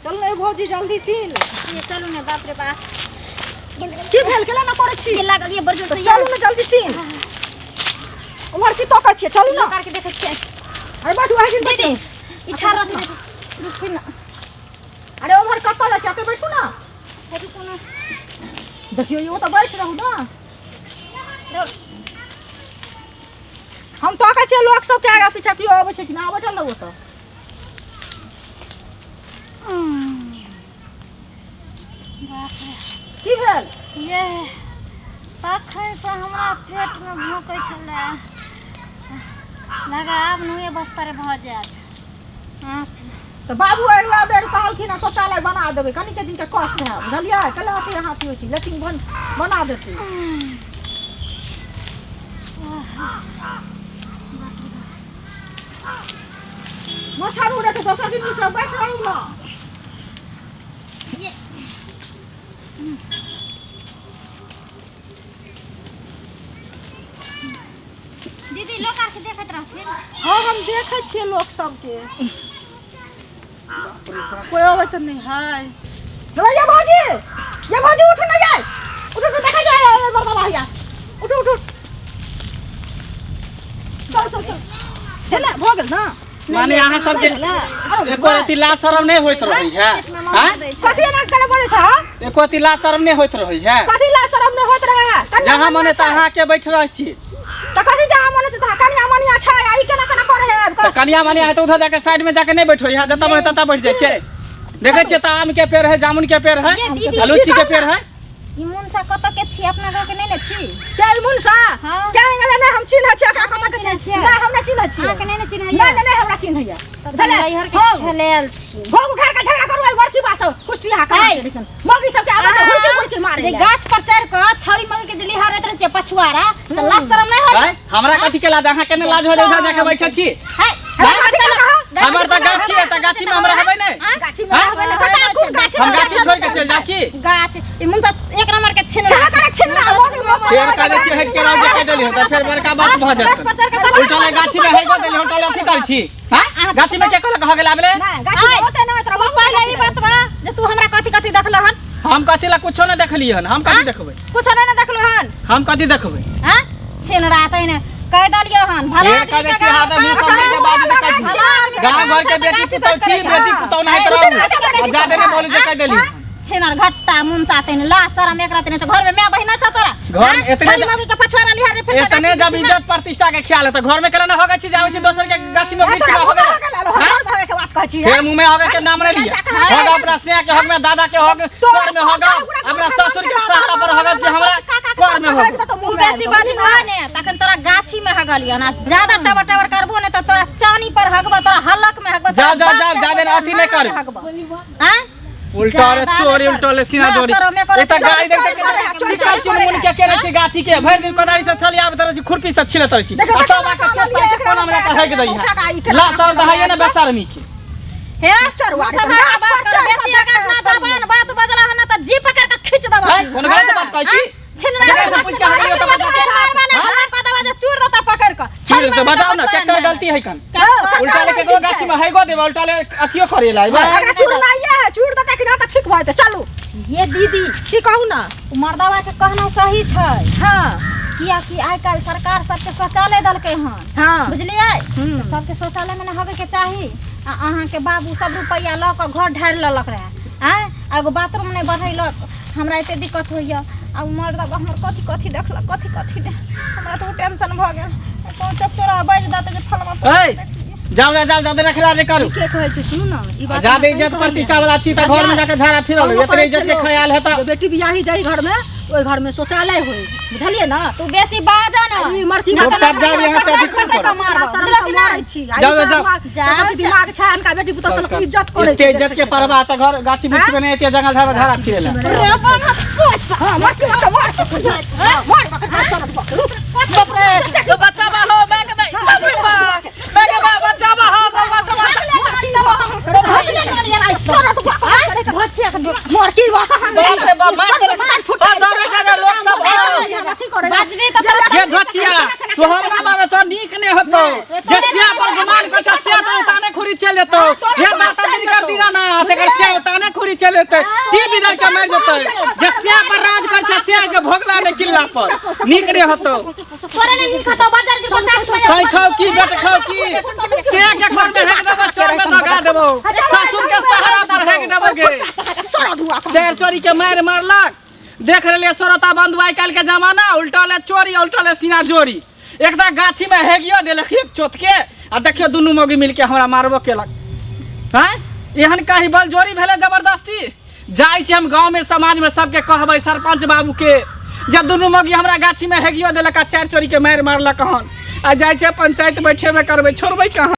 चल ने भौजी जल्दी सीन ये चलू ने बाप रे बाप की भेल केला न करे छी ये लागल ये बरजो से चलू न जल्दी सीन उमर की तोका छी चलू न करके देखै छी अरे बैठू आगे दीदी ई ठार रख रुक न अरे उमर कत्ता जा चापे बैठू ना हेतु कोनो देखियो यो तो बैठ रहू ना हम तो का छी लोग सब के आगा पीछा कियो आबै छै कि ना बैठल रहू तो बाप रे की भेल ये तखन से हमरा पेट में भूकै छले लगा आब नहुए बस्तर भ जात तो बाबू अगला बेर कहलखिन शौचालय बना देबै कनी के दिन के कष्ट है बुझलियै कला आते यहाँ की होई लेकिन बना देतै मछारू रे तो दोसर दिन के बैठ रहू ना दीदी लोग आके देखत रहथिन हां हम देखै छियै लोग सब के कोई आवत नहीं है ये भौजी उठ ना जाए उठ देखा जाए मरदा भैया उठ चल चला हो गेल ना माने यहाँ सब के एको रति लाज शरम नहीं होइत रही है हैं कथि ना करे बोले छ एको रति लाज शरम नहीं होइत रही है कथि लाज शरम नहीं होत रहे है जहां मने तहां के बैठ रह छी त कथि जहां मने त कनिया मनिया छै आई केना केना करे है तो कनिया मनिया है तो उधर जाके साइड में जाके नहीं बैठो यहाँ जता मने तता बैठ जाय छै देखे छियै त आम के पेड़ है जामुन के पेड़ है लीची के पेड़ है इमुन सा कत के छी अपना गांव के नहीं ने छी के मुनसा के गेले ने हम चिन्ह छी एकरा कत के छी ना हम ना चिन्ह छी के नहीं ने चिन्ह नहीं हमरा चिन्ह है चले हर के खेलेल छी भोग घर का झगड़ा करू बड़की बात सब कुश्ती हाका लेकिन मौगी सब के आवे छै हुलकी मारे जे गाछ पर चढ़ के छौरी मौगी के जली हारत रहे छै पछुआरा से लाज शरम नहीं होय हमरा कथि के लाज अहाँ के ने लाज हो जाय उधर जाके बैठ छी हमर त गाछी है त गाछी में हमरा हेबै नै गाछी में हेबै नै पता कोन गाछी हम गाछी छोड़ के चल जाकी गाछ इमुन सा एक नंबर के छिन पेड़ का जे हट के राज के देली त फिर बड़का बात भ जात उल्टा ले गाछी में हेगो देली हम टले अथी कर छी हां गाछी में के कहल कह गेल आबले नहीं गाछी में होते ना तोरा पहले ई बात बा जे तू हमरा कथि कथि देखलहन हम कथि ला कुछो न देखलिए हन हम कथि देखबै कुछो नहीं देखलहन हम कथि देखबै हां छिन रात ने कह दलियो हन भला कह दे छी हाथ मुंह सब के बाद में कह छी गांव घर के बेटी पुतौ छी बेटी पुतौ नहीं करौ ज्यादा नहीं बोली जे कह देली छिनर घट्टा मुन साथे ने ला शरम एक रात ने घर में मैं बहिना छ तोरा घर इतने मौगी के पछवारा लिहार रे फिर इतने जब इज्जत प्रतिष्ठा के ख्याल है तो घर में केना न होगा छी जावे छी दोसर के गाछी में वृक्ष हो गेल भागे के बात कह छी फिर मुंह में होगा के नाम नहीं लिया होगा अपना से के हक में दादा के हक घर में होगा अपना ससुर के सहारा पर होगा कि हमरा घर में होगा तू बेसी बात ने तखन तोरा गाछी में हगलियो ना ज्यादा टबर टबर करबो ने त तोरा चानी पर हगबो तोरा हलक में हगबो जा ज्यादा अथी नहीं कर हां उल्टा रे चोरी उल्टा ले सीना जोड़ी एता गाय देखते के चुनमुन के केने छी गाछी के भर दिन कोदारी से थली आबे तरह छी खुरपी से छिले तरह छी अतवा के चोट पर के कोना में का हक दई है ला सर दहाये ना बेशर्मी के हे चरवा बात कर बेसी अगर ना दबान बात बजला हन त जी पकड़ के खींच दबा कोन गलत बात कहै छी छिनरा से पूछ के हगलियो त कदवा जे चूड़ दता पकड़ के चूड़ तो बताओ ना केकर गलती है कन उल्टा लेके गो गाछी में हैगो देबे उल्टा ले अथियो करे ला अगर चूड़ ना है चूड़ दता कि ना त ठीक भए त चलू ये दीदी की कहू ना मर्दावा के कहना सही छै हां किया कि आइ काल सरकार सबके शौचालय दलकै हन हां बुझलियै सबके शौचालय में होवे के चाही अहाँ के बाबू सब रुपया ल के घर ढार ललक रहे हैं एगो बाथरूम नहीं बढ़ैलक हमरा एते दिक्कत होइया अब मर्दा हमर कथि कथि देखलक कथि दे हमरा तो टेंशन भ गेल तो तोरा बाज दाते जे फलवा जाओ रखला रे करू के कहै छै सुनु ना ई बात ज्यादा इज्जत प्रतिष्ठा वाला छी त घर में जाके झाड़ा फिरल एतने इज्जत के ख्याल है त बेटी बियाही जाई घर में ओई घर में शौचालय होई बुझलिए ना तू बेसी बाजा ना ई मरती ना चुपचाप जाओ यहाँ से अधिक करो मारै छी जाओ दिमाग छै अनका बेटी पुतौ के इज्जत करे छै इज्जत के परवा त घर गाछी बिछी में एते जंगल झाड़ा फिरेला हां मरती ना मार बाप रे तो बच्चा बा हो बैग में बच्चा बा हो दरवा मरती बा बाप रे बाप मार दौड़े जागा लोग सब बाजबे त ये धचिया तू हमरा माने तो नीक ने होतो जे सिया पर गुमान कर से तो ताने खुरी चल जेतो ये दाता दिन कर दिना ना तेकर से ताने खुरी चले ते टी बिदर के मार जते जे से पर राज कर छ से के भोगला ने किल्ला पर नीक रे हतो तोरे ने नी खतो बाजार के कोटा सही खाओ की बेट खाओ की से के घर में हेक देबो चोर में दगा देबो ससुर के सहारा पर हेक देबोगे सरो धुआ चार चोरी के मार मारलक देख रहले सोरता बंधु आइ काल के जमाना उल्टले चोरी उल्टले सीना जोरी एकदा गाछी में हेगियो देलक एक चोट के आ देखियो दुनू मौगी मिलके हमरा मारबो केलक हैं एहन काही बल जोरी भेले जबरदस्ती जाई छी हम गांव में समाज में सबके कहबै सरपंच बाबू के जे दुनू मौगी हमरा गाछी में हेगियो देलक आ चार चोरी के मार मारलक हन आ जाई छै पंचायत बैठे में करबै छोड़बै कहां।